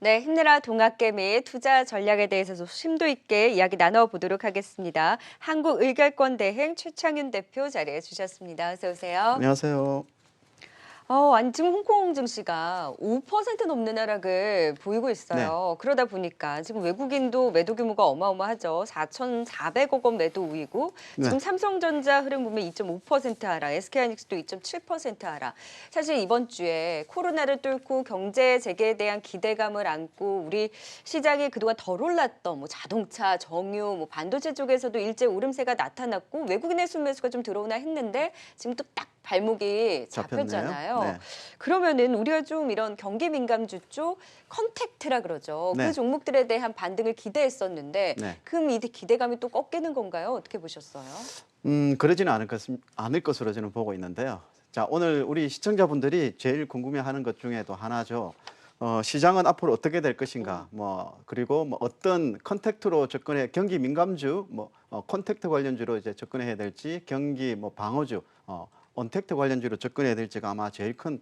네, 힘내라 동학개미 투자 전략에 대해서 심도 있게 이야기 나눠보도록 하겠습니다. 한국의결권대행 최창윤 대표 자리해 주셨습니다. 어서 오세요. 안녕하세요. 아니 지금 홍콩 증시가 5% 넘는 하락을 보이고 네. 있어요. 그러다 보니까 지금 외국인도 매도 규모가 어마어마하죠. 4,400억 원 매도 우위고 네. 지금 삼성전자 흐름 보면 2.5% 하락, SK하이닉스도 2.7% 하락. 사실 이번 주에 코로나를 뚫고 경제 재개에 대한 기대감을 안고 우리 시장이 그동안 덜 올랐던 뭐 자동차, 정유, 뭐 반도체 쪽에서도 일제 오름세가 나타났고 외국인의 순매수가 좀 들어오나 했는데 지금 또 딱 발목이 잡혔네요. 잡혔잖아요. 네. 그러면은 우리가 좀 이런 경기 민감주 쪽 컨택트라 그러죠. 그 네. 종목들에 대한 반등을 기대했었는데 네. 그럼 이 기대감이 또 꺾이는 건가요? 어떻게 보셨어요? 그러지는 않을 것으로 저는 보고 있는데요. 자, 오늘 우리 시청자분들이 제일 궁금해하는 것 중에도 하나죠. 시장은 앞으로 어떻게 될 것인가, 그리고 어떤 컨택트로 접근해 경기 민감주, 컨택트 관련주로 이제 접근해야 될지, 경기 방어주, 언택트 관련주로 접근해야 될지가 아마 제일 큰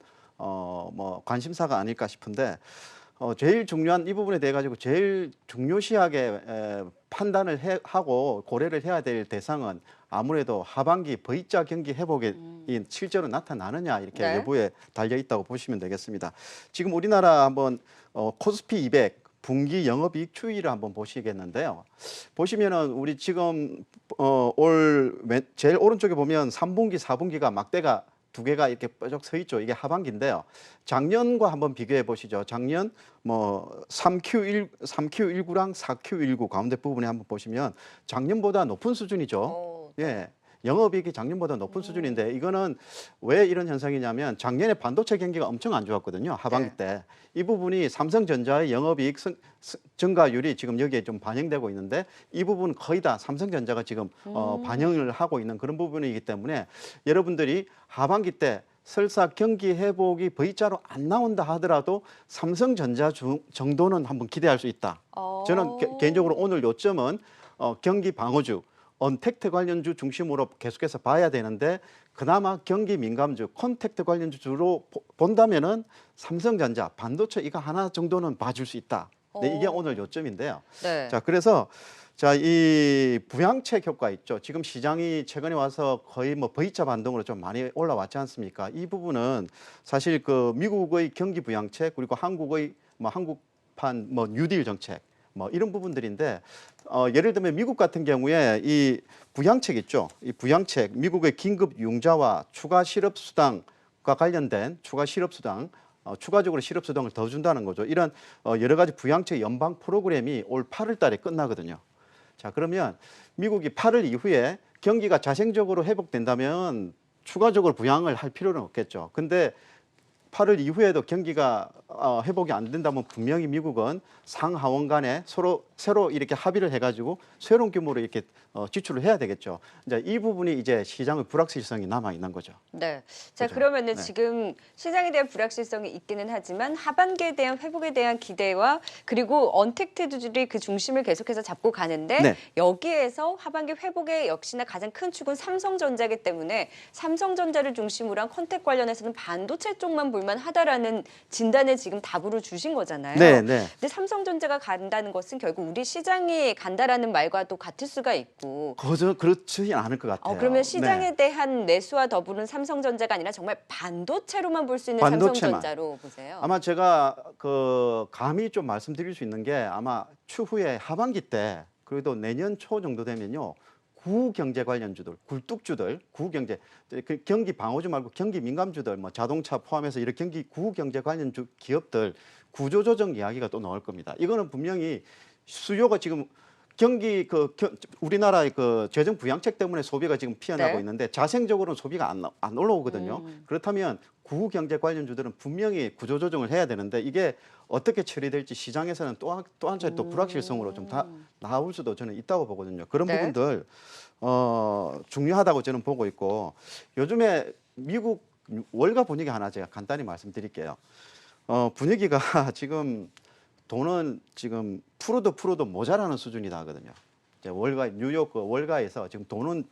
관심사가 아닐까 싶은데. 제일 중요한 이 부분에 대해 가지고 제일 중요시하게 판단을 하고 고려를 해야 될 대상은 아무래도 하반기 V자 경기 회복이 실제로 나타나느냐 이렇게 네. 여부에 달려 있다고 보시면 되겠습니다. 지금 우리나라 한번 코스피 200 분기 영업이익 추이를 한번 보시겠는데요. 보시면은 우리 지금 제일 오른쪽에 보면 3분기, 4분기가 막대가 두 개가 이렇게 뾰족 서 있죠. 이게 하반기인데요. 작년과 한번 비교해 보시죠. 작년 3Q19랑 4Q19 가운데 부분에 한번 보시면 작년보다 높은 수준이죠. 네. 예. 영업이익이 작년보다 높은 수준인데 이거는 왜 이런 현상이냐면 작년에 반도체 경기가 엄청 안 좋았거든요. 하반기 네. 때. 이 부분이 삼성전자의 영업이익 증가율이 지금 여기에 좀 반영되고 있는데 이 부분 거의 다 삼성전자가 지금 반영을 하고 있는 그런 부분이기 때문에 여러분들이 하반기 때 설사 경기 회복이 V자로 안 나온다 하더라도 삼성전자 정도는 한번 기대할 수 있다. 저는 개인적으로 오늘 요점은 경기 방어주, 언택트 관련주 중심으로 계속해서 봐야 되는데 그나마 경기 민감주, 컨택트 관련주로 본다면은 삼성전자, 반도체 이거 하나 정도는 봐줄 수 있다. 네, 이게 오늘 요점인데요. 네. 자, 그래서 이 부양책 효과 있죠. 지금 시장이 최근에 와서 거의 V자 반동으로 좀 많이 올라왔지 않습니까? 이 부분은 사실 그 미국의 경기 부양책 그리고 한국의 한국판 뉴딜 정책 이런 부분들인데 예를 들면 미국 같은 경우에 이 부양책 있죠. 이 부양책 미국의 긴급 융자와 추가 실업 수당과 관련된 추가 실업 수당 추가적으로 실업 수당을 더 준다는 거죠. 이런 여러 가지 부양책 연방 프로그램이 올 8월 달에 끝나거든요. 자, 그러면 미국이 8월 이후에 경기가 자생적으로 회복된다면 추가적으로 부양을 할 필요는 없겠죠. 근데 8월 이후에도 경기가 회복이 안 된다면 분명히 미국은 상하원 간에 새로 이렇게 합의를 해가지고 새로운 규모로 이렇게 지출을 해야 되겠죠. 이제 이 부분이 이제 시장의 불확실성이 남아 있는 거죠. 네. 자, 그죠? 그러면은 네. 지금 시장에 대한 불확실성이 있기는 하지만 하반기에 대한 회복에 대한 기대와 그리고 언택트들이 그 중심을 계속해서 잡고 가는데 네. 여기에서 하반기 회복의 역시나 가장 큰 축은 삼성전자이기 때문에 삼성전자를 중심으로 한 컨택 관련해서는 반도체 쪽만 볼만하다라는 진단을 지금 답으로 주신 거잖아요. 네, 네. 근데 삼성전자가 간다는 것은 결국 우리 시장이 간다라는 말과도 같을 수가 있고 그렇지 않을 것 같아요. 그러면 시장에 네. 대한 매수와 더불은 삼성전자가 아니라 정말 반도체로만 볼 수 있는 반도체만. 삼성전자로 보세요. 아마 제가 감히 좀 말씀드릴 수 있는 게 아마 추후에 하반기 때 그래도 내년 초 정도 되면요. 구경제 관련주들, 굴뚝주들, 구경제, 그 경기 방어주 말고 경기 민감주들, 자동차 포함해서 이런 경기 구경제 관련주 기업들 구조조정 이야기가 또 나올 겁니다. 이거는 분명히 수요가 지금 우리나라의 그 재정 부양책 때문에 소비가 지금 피어나고 네. 있는데 자생적으로는 소비가 안 올라오거든요. 그렇다면 구경제 관련주들은 분명히 구조조정을 해야 되는데 이게 어떻게 처리될지 시장에서는 또 한 차례 또 불확실성으로 좀 나올 수도 저는 있다고 보거든요. 그런 네. 부분들 중요하다고 저는 보고 있고 요즘에 미국 월가 분위기 하나 제가 간단히 말씀드릴게요. 분위기가 지금 돈은 지금 풀어도 모자라는 수준이다 하거든요. 이제 월가 뉴욕 그 월가에서 지금 돈은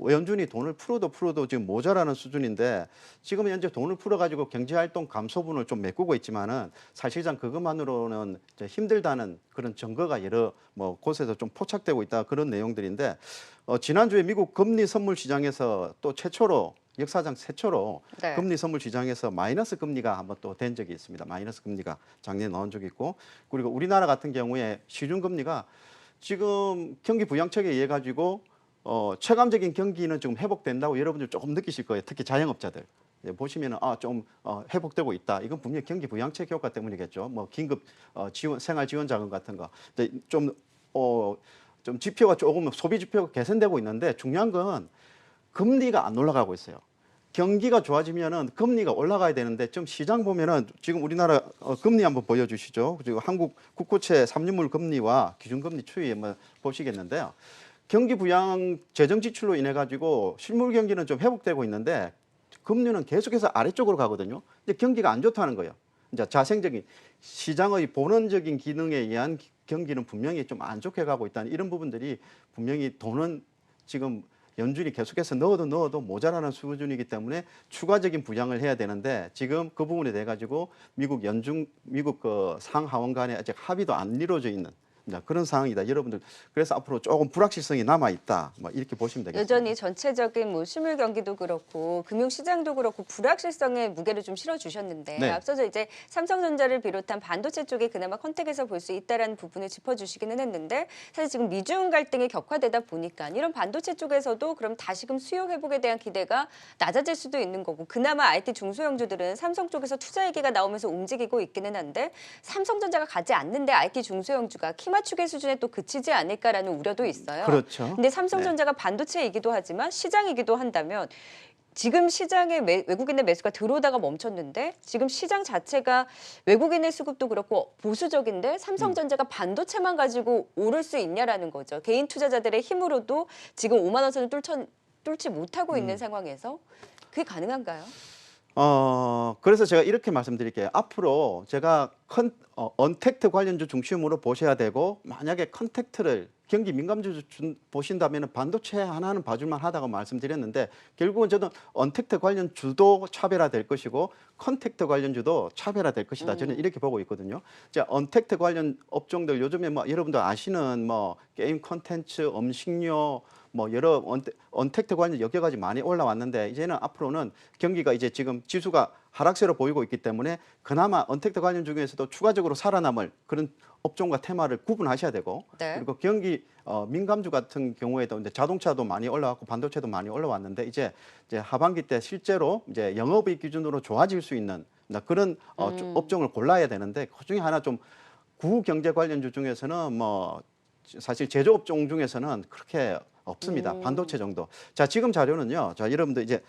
연준이 돈을 풀어도 지금 모자라는 수준인데 지금 현재 돈을 풀어가지고 경제활동 감소분을 좀 메꾸고 있지만은 사실상 그것만으로는 이제 힘들다는 그런 증거가 여러 뭐 곳에서 좀 포착되고 있다 그런 내용들인데 지난주에 미국 금리 선물 시장에서 또 최초로 역사상 최초로 네. 금리 선물 시장에서 마이너스 금리가 한번 또 된 적이 있습니다. 마이너스 금리가 작년에 나온 적이 있고 그리고 우리나라 같은 경우에 시중 금리가 지금 경기 부양책에 의해 가지고 체감적인 경기는 지금 회복된다고 여러분들 조금 느끼실 거예요. 특히 자영업자들. 예, 보시면은 좀 회복되고 있다. 이건 분명히 경기 부양책 효과 때문이겠죠. 뭐 긴급 지원 생활 지원 자금 같은 거. 좀 지표가 조금 소비 지표가 개선되고 있는데 중요한 건 금리가 안 올라가고 있어요. 경기가 좋아지면은 금리가 올라가야 되는데 좀 시장 보면은 지금 우리나라 금리 한번 보여주시죠. 그리고 한국 국고채 3년물 금리와 기준금리 추이 한번 보시겠는데요. 경기 부양 재정 지출로 인해 가지고 실물 경기는 좀 회복되고 있는데 금리는 계속해서 아래쪽으로 가거든요. 근데 경기가 안 좋다는 거예요. 이제 자생적인 시장의 본원적인 기능에 의한 경기는 분명히 좀 안 좋게 가고 있다는 이런 부분들이 분명히 돈은 지금 연준이 계속해서 넣어도 모자라는 수준이기 때문에 추가적인 부양을 해야 되는데 지금 그 부분에 대해 가지고 미국 그 상하원 간에 아직 합의도 안 이루어져 있는 그런 상황이다. 여러분들 그래서 앞으로 조금 불확실성이 남아 있다. 뭐 이렇게 보시면 되겠습니다. 여전히 전체적인 뭐 실물 경기도 그렇고 금융 시장도 그렇고 불확실성에 무게를 좀 실어 주셨는데 네. 앞서서 이제 삼성전자를 비롯한 반도체 쪽에 그나마 컨택에서 볼 수 있다라는 부분을 짚어 주시기는 했는데 사실 지금 미중 갈등이 격화되다 보니까 이런 반도체 쪽에서도 그럼 다시금 수요 회복에 대한 기대가 낮아질 수도 있는 거고 그나마 IT 중소형주들은 삼성 쪽에서 투자 얘기가 나오면서 움직이고 있기는 한데 삼성전자가 가지 않는데 IT 중소형주가 키 맞추기 수준에 또 그치지 않을까라는 우려도 있어요. 그렇죠. 근데 삼성전자가 반도체이기도 하지만 시장이기도 한다면 지금 시장에 외국인의 매수가 들어오다가 멈췄는데 지금 시장 자체가 외국인의 수급도 그렇고 보수적인데 삼성전자가 반도체만 가지고 오를 수 있냐라는 거죠. 개인 투자자들의 힘으로도 지금 5만 원 선을 뚫지 못하고 있는 상황에서 그게 가능한가요? 그래서 제가 이렇게 말씀드릴게요. 앞으로 제가 언택트 관련주 중심으로 보셔야 되고 만약에 컨택트를 경기 민감주 보신다면 반도체 하나는 봐줄만 하다고 말씀드렸는데 결국은 저는 언택트 관련주도 차별화될 것이고 컨택트 관련주도 차별화될 것이다. 저는 이렇게 보고 있거든요. 자, 언택트 관련 업종들 요즘에 뭐 여러분들 아시는 뭐 게임 콘텐츠, 음식료 뭐 여러 언택트 관련 여러 가지 많이 올라왔는데 이제는 앞으로는 경기가 이제 지금 지수가 하락세로 보이고 있기 때문에 그나마 언택트 관련 중에서도 추가적으로 살아남을 그런 업종과 테마를 구분하셔야 되고 네. 그리고 경기 민감주 같은 경우에도 이제 자동차도 많이 올라왔고 반도체도 많이 올라왔는데 이제 하반기 때 실제로 이제 영업이익 기준으로 좋아질 수 있는 그런 업종을 골라야 되는데 그중에 하나 좀 구경제 관련주 중에서는 뭐 사실 제조업종 중에서는 그렇게 없습니다. 반도체 정도. 자, 지금 자료는요. 자, 여러분들 이제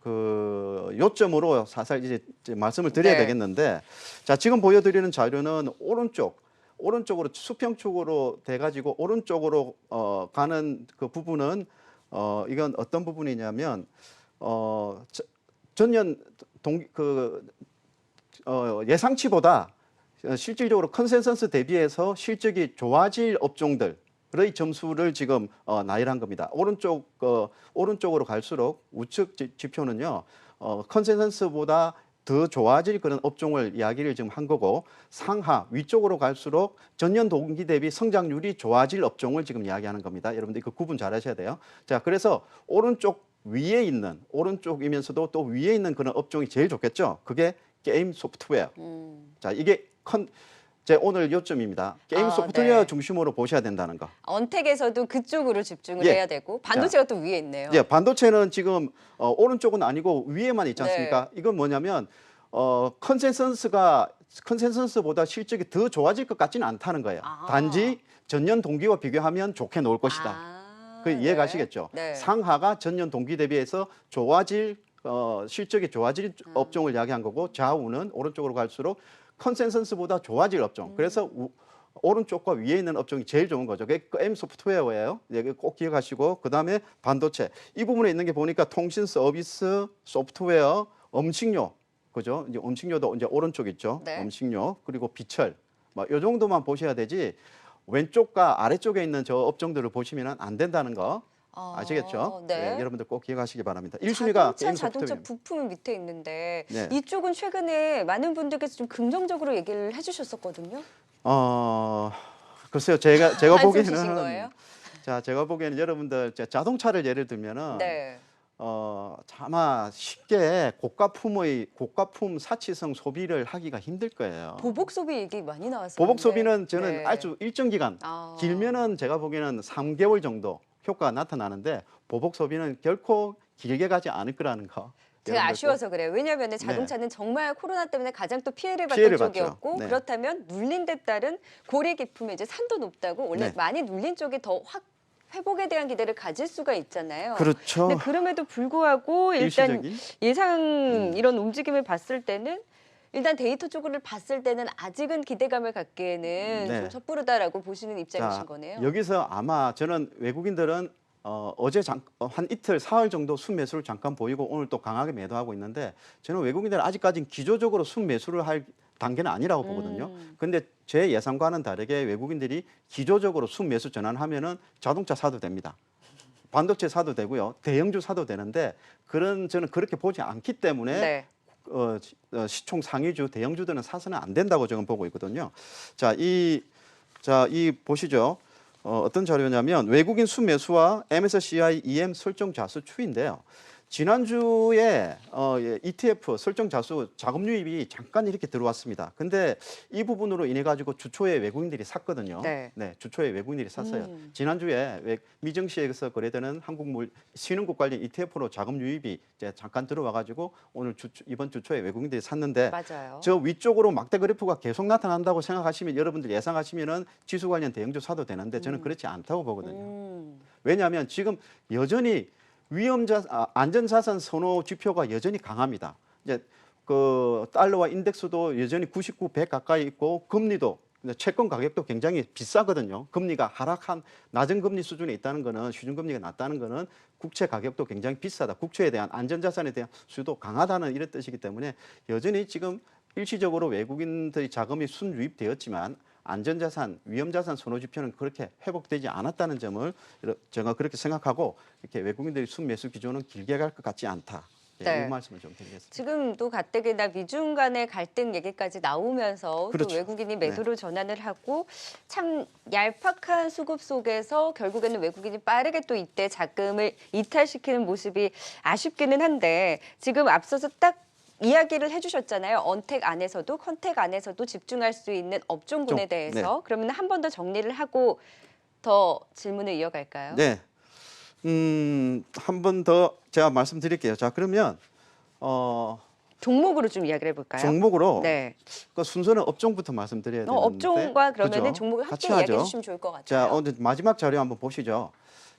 그 요점으로 사실 이제 말씀을 드려야 네. 되겠는데 자, 지금 보여드리는 자료는 오른쪽으로 수평축으로 돼 가지고 오른쪽으로 가는 그 부분은 이건 어떤 부분이냐면 전년 예상치보다 실질적으로 컨센서스 대비해서 실적이 좋아질 업종들의 점수를 지금 나열한 겁니다. 오른쪽으로 갈수록 우측 지표는요. 컨센서스보다 더 좋아질 그런 업종을 이야기를 지금 한 거고 상하 위쪽으로 갈수록 전년 동기 대비 성장률이 좋아질 업종을 지금 이야기하는 겁니다. 여러분들 그 구분 잘 하셔야 돼요. 자, 그래서 오른쪽이면서도 또 위에 있는 그런 업종이 제일 좋겠죠. 그게 게임 소프트웨어. 자, 이게 제 오늘 요점입니다. 게임 소프트웨어 네. 중심으로 보셔야 된다는 거. 언택에서도 그쪽으로 집중을 예. 해야 되고 반도체가 또 위에 있네요. 예, 반도체는 지금 오른쪽은 아니고 위에만 있지 않습니까? 네. 이건 뭐냐면 컨센서스보다 실적이 더 좋아질 것 같지는 않다는 거예요. 아. 단지 전년 동기와 비교하면 좋게 나올 것이다. 그 이해 가시겠죠? 네. 상하가 전년 동기 대비해서 실적이 좋아질 업종을 이야기한 거고 좌우는 오른쪽으로 갈수록 컨센서스보다 좋아질 업종. 그래서 오른쪽과 위에 있는 업종이 제일 좋은 거죠. 그게 M 소프트웨어예요. 이게 꼭 기억하시고 그다음에 반도체. 이 부분에 있는 게 보니까 통신 서비스, 소프트웨어, 음식료. 그죠? 이제 음식료도 이제 오른쪽 있죠. 네. 음식료 그리고 비철. 뭐 이 정도만 보셔야 되지. 왼쪽과 아래쪽에 있는 저 업종들을 보시면 안 된다는 거 아시겠죠? 네. 여러분들 꼭 기억하시기 바랍니다. 1순위가 게임 자동차 소프트웨어입니다. 부품은 밑에 있는데 네. 이쪽은 최근에 많은 분들께서 좀 긍정적으로 얘기를 해주셨었거든요. 글쎄요. 제가 한숨 쉬신 보기에는 거예요? 제가 보기에는 여러분들 자동차를 예를 들면은 네. 아마 쉽게 고가품 사치성 소비를 하기가 힘들 거예요. 보복 소비 얘기 많이 나왔었는데. 보복 소비는 저는 네. 아주 일정 기간, 길면은 제가 보기에는 3개월 정도 효과가 나타나는데 보복 소비는 결코 길게 가지 않을 거라는 거. 제가 여러분들 아쉬워서 그래요. 왜냐하면 네. 자동차는 정말 코로나 때문에 가장 또 피해를 피해를 받던 봤죠. 쪽이었고 네. 그렇다면 눌린 데 따른 고리 깊음의 이제 산도 높다고 원래 네. 많이 눌린 쪽이 더 확 회복에 대한 기대를 가질 수가 있잖아요. 그렇죠. 근데 그럼에도 불구하고 일단 일시적인 예상 이런 움직임을 봤을 때는 일단 데이터 쪽을 봤을 때는 아직은 기대감을 갖기에는 네. 좀 섣부르다라고 보시는 입장이신 자, 거네요. 여기서 아마 저는 외국인들은 어제 한 이틀 사흘 정도 순매수를 잠깐 보이고 오늘 또 강하게 매도하고 있는데 저는 외국인들은 아직까지는 기조적으로 순매수를 할 단계는 아니라고 보거든요. 근데 제 예상과는 다르게 외국인들이 기조적으로 순매수 전환하면은 자동차 사도 됩니다. 반도체 사도 되고요. 대형주 사도 되는데 저는 그렇게 보지 않기 때문에 네. 시총 상위주 대형주들은 사서는 안 된다고 저는 보고 있거든요. 이 보시죠. 어떤 자료냐면 외국인 순매수와 MSCI EM 설정 자수 추이인데요. 지난주에 ETF 설정 자수 자금 유입이 잠깐 이렇게 들어왔습니다. 근데 이 부분으로 인해 가지고 주초에 외국인들이 샀거든요. 네. 주초에 외국인들이 샀어요. 지난주에 미증시에서 거래되는 신흥국 관련 ETF로 자금 유입이 이제 잠깐 들어와 가지고 오늘 이번 주초에 외국인들이 샀는데 맞아요. 저 위쪽으로 막대 그래프가 계속 나타난다고 생각하시면 여러분들 예상하시면은 지수 관련 대형주 사도 되는데 저는 그렇지 않다고 보거든요. 왜냐하면 지금 여전히 안전자산 선호 지표가 여전히 강합니다. 이제 그 달러와 인덱스도 여전히 99, 100 가까이 있고 금리도 채권 가격도 굉장히 비싸거든요. 금리가 낮은 금리 수준에 있다는 거는 시중금리가 낮다는 거는 국채 가격도 굉장히 비싸다. 국채에 대한 안전자산에 대한 수요도 강하다는 이런 뜻이기 때문에 여전히 지금 일시적으로 외국인들의 자금이 순유입되었지만 안전자산, 위험자산 선호지표는 그렇게 회복되지 않았다는 점을 제가 그렇게 생각하고 이렇게 외국인들의 순매수 기조는 길게 갈 것 같지 않다. 네. 이 말씀을 좀 드리겠습니다. 지금도 가뜩이나 미중 간의 갈등 얘기까지 나오면서 그렇죠. 또 외국인이 매도로 전환을 하고 참 얄팍한 수급 속에서 결국에는 외국인이 빠르게 또 이때 자금을 이탈시키는 모습이 아쉽기는 한데 지금 앞서서 딱 이야기를 해주셨잖아요. 언택 안에서도 컨택 안에서도 집중할 수 있는 업종군에 대해서. 그러면 한 번 더 정리를 하고 더 질문을 이어갈까요? 네. 한 번 더 제가 말씀드릴게요. 자, 그러면 종목으로 좀 이야기를 해볼까요? 종목으로 네. 그 순서는 업종부터 말씀드려야 되는데 업종과 그러면은 그죠? 종목을 같이 함께 이야기해 하죠. 주시면 좋을 것 같아요. 자, 오늘 마지막 자료 한번 보시죠.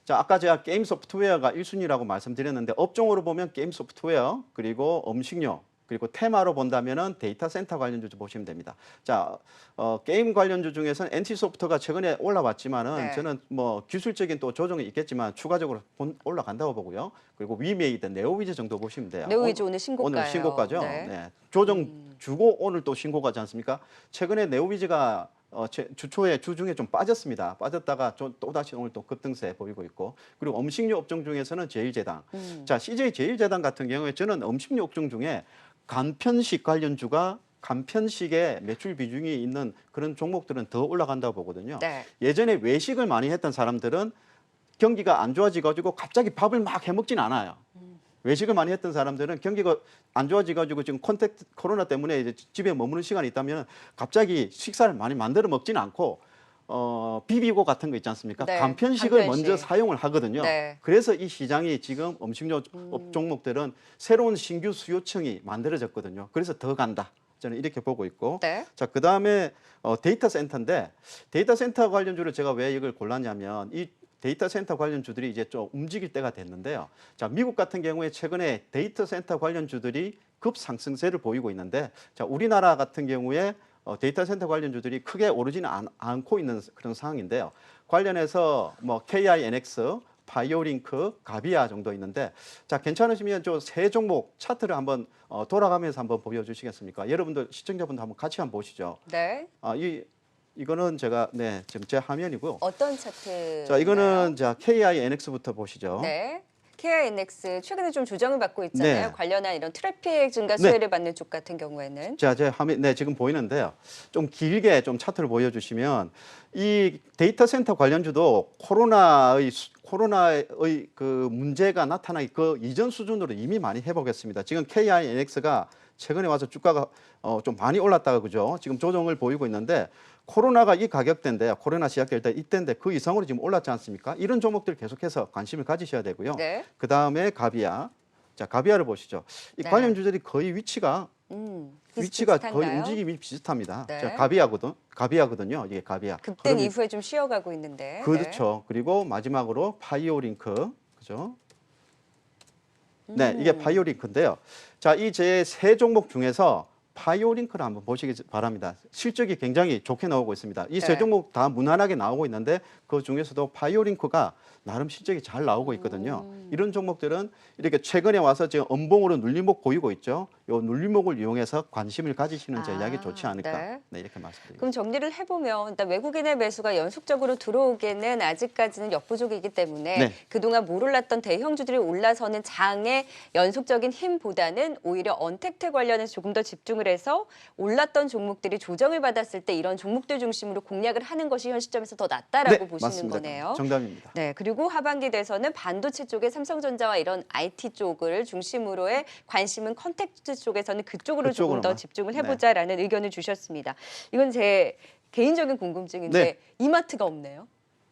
자, 아까 제가 게임 소프트웨어가 1순위라고 말씀드렸는데 업종으로 보면 게임 소프트웨어 그리고 음식료 그리고 테마로 본다면은 데이터 센터 관련주 보시면 됩니다. 자, 게임 관련주 중에서는 NC소프트가 최근에 올라왔지만은 네. 저는 뭐 기술적인 또 조정이 있겠지만 추가적으로 올라간다고 보고요. 그리고 위메이드, 네오위즈 정도 보시면 돼요. 네오위즈 오늘 신고가예요. 오늘 신고가죠. 네. 네. 조정 주고 오늘 또 신고가지 않습니까? 최근에 네오위즈가 주초에 주중에 좀 빠졌습니다. 빠졌다가 또 다시 오늘 또 급등세 보이고 있고 그리고 음식료 업종 중에서는 제일제당. 자, CJ 제일제당 같은 경우에 저는 음식료 업종 중에 간편식 관련주가 간편식의 매출 비중이 있는 그런 종목들은 더 올라간다고 보거든요. 네. 예전에 외식을 많이 했던 사람들은 경기가 안 좋아지가지고 갑자기 밥을 막 해먹진 않아요. 외식을 많이 했던 사람들은 경기가 안 좋아지가지고 지금 코로나 때문에 이제 집에 머무는 시간이 있다면 갑자기 식사를 많이 만들어 먹지는 않고 비비고 같은 거 있지 않습니까? 네, 간편식을 간편식. 먼저 사용을 하거든요. 네. 그래서 이 시장이 지금 음식료 업 종목들은 새로운 신규 수요층이 만들어졌거든요. 그래서 더 간다. 저는 이렇게 보고 있고. 네. 자, 그다음에 데이터 센터인데 데이터 센터 관련주를 제가 왜 이걸 골랐냐면 이 데이터 센터 관련주들이 이제 좀 움직일 때가 됐는데요. 자, 미국 같은 경우에 최근에 데이터 센터 관련주들이 급상승세를 보이고 있는데 자, 우리나라 같은 경우에 데이터 센터 관련주들이 크게 오르지는 않고 있는 그런 상황인데요. 관련해서 뭐 KINX, 바이오링크, 가비아 정도 있는데 자, 괜찮으시면 저 세 종목 차트를 한번 돌아가면서 한번 보여주시겠습니까? 여러분들 시청자분들 한번 같이 한번 보시죠. 네. 이 이거는 제가 지금 제 화면이고요. 어떤 차트? 자, 이거는 자 KINX부터 보시죠. 네. KINX 최근에 좀 조정을 받고 있잖아요. 네. 관련한 이런 트래픽 증가 네. 수혜를 받는 쪽 같은 경우에는. 자, 제 화면 지금 보이는데요. 좀 길게 좀 차트를 보여주시면 이 데이터 센터 관련주도 코로나의 그 문제가 나타나기 그 이전 수준으로 이미 많이 회복했습니다. 지금 KINX가 최근에 와서 주가가 좀 많이 올랐다가 그죠? 지금 조정을 보이고 있는데 코로나가 이 가격대인데 코로나 시작될 때 이때인데 그 이상으로 지금 올랐지 않습니까? 이런 종목들 계속해서 관심을 가지셔야 되고요. 네. 그 다음에 가비아. 자, 가비아를 보시죠. 이 네. 관련주들이 거의 위치가 거의 비슷비슷한가요? 움직임이 비슷합니다. 네. 자, 가비아거든요. 이게 가비아. 급등 그러면- 이후에 좀 쉬어가고 있는데. 그렇죠. 그리고 마지막으로 파이오링크. 그죠? 네, 이게 파이오링크인데요. 자, 이 제 세 종목 중에서 파이오링크를 한번 보시기 바랍니다. 실적이 굉장히 좋게 나오고 있습니다. 이 세 네. 종목 다 무난하게 나오고 있는데 그 중에서도 파이오링크가 나름 실적이 잘 나오고 있거든요. 이런 종목들은 이렇게 최근에 와서 지금 음봉으로 눌림목 보이고 있죠. 이 눌림목을 이용해서 관심을 가지시는 전략이 좋지 않을까. 네. 네, 이렇게 말씀드립니다. 그럼 정리를 해보면 일단 외국인의 매수가 연속적으로 들어오기에는 아직까지는 역부족이기 때문에 네. 그동안 못 올랐던 대형주들이 올라서는 장의 연속적인 힘보다는 오히려 언택트 관련해서 조금 더 집중을 해서 올랐던 종목들이 조정을 받았을 때 이런 종목들 중심으로 공략을 하는 것이 현 시점에서 더 낫다라고 보시는 맞습니다. 거네요. 정답입니다. 네, 그리고 하반기 돼서는 반도체 쪽에 삼성전자와 이런 IT 쪽을 중심으로의 관심은 컨택트 쪽에서는 그쪽으로 조금 더 그쪽으로만. 집중을 해보자라는 의견을 주셨습니다. 이건 제 개인적인 궁금증인데 네. 이마트가 없네요.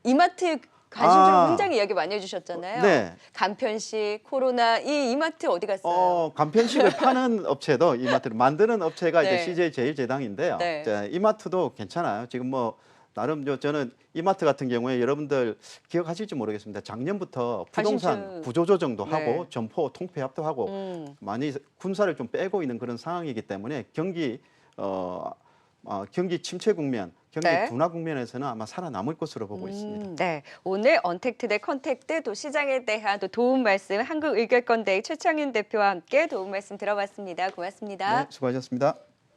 이마트 관심주로 아. 굉장히 이야기 많이 해주셨잖아요. 네. 간편식, 코로나 이 이마트 어디 갔어요? 간편식을 파는 업체도 이마트를 만드는 업체가 네. 이제 CJ 제일제당인데요. 네. 자, 이마트도 괜찮아요. 지금 뭐 나름 저는 이마트 같은 경우에 여러분들 기억하실지 모르겠습니다. 작년부터 부동산 관심주. 구조조정도 네. 하고 점포 통폐합도 하고 많이 군사를 좀 빼고 있는 그런 상황이기 때문에 경기 침체 국면, 경기 네. 둔화 국면에서는 아마 살아남을 것으로 보고 있습니다. 네, 오늘 언택트 대 컨택트 또 시장에 대한 또 도움 말씀 한국의결권대회 최창윤 대표와 함께 도움 말씀 들어봤습니다. 고맙습니다. 네, 수고하셨습니다.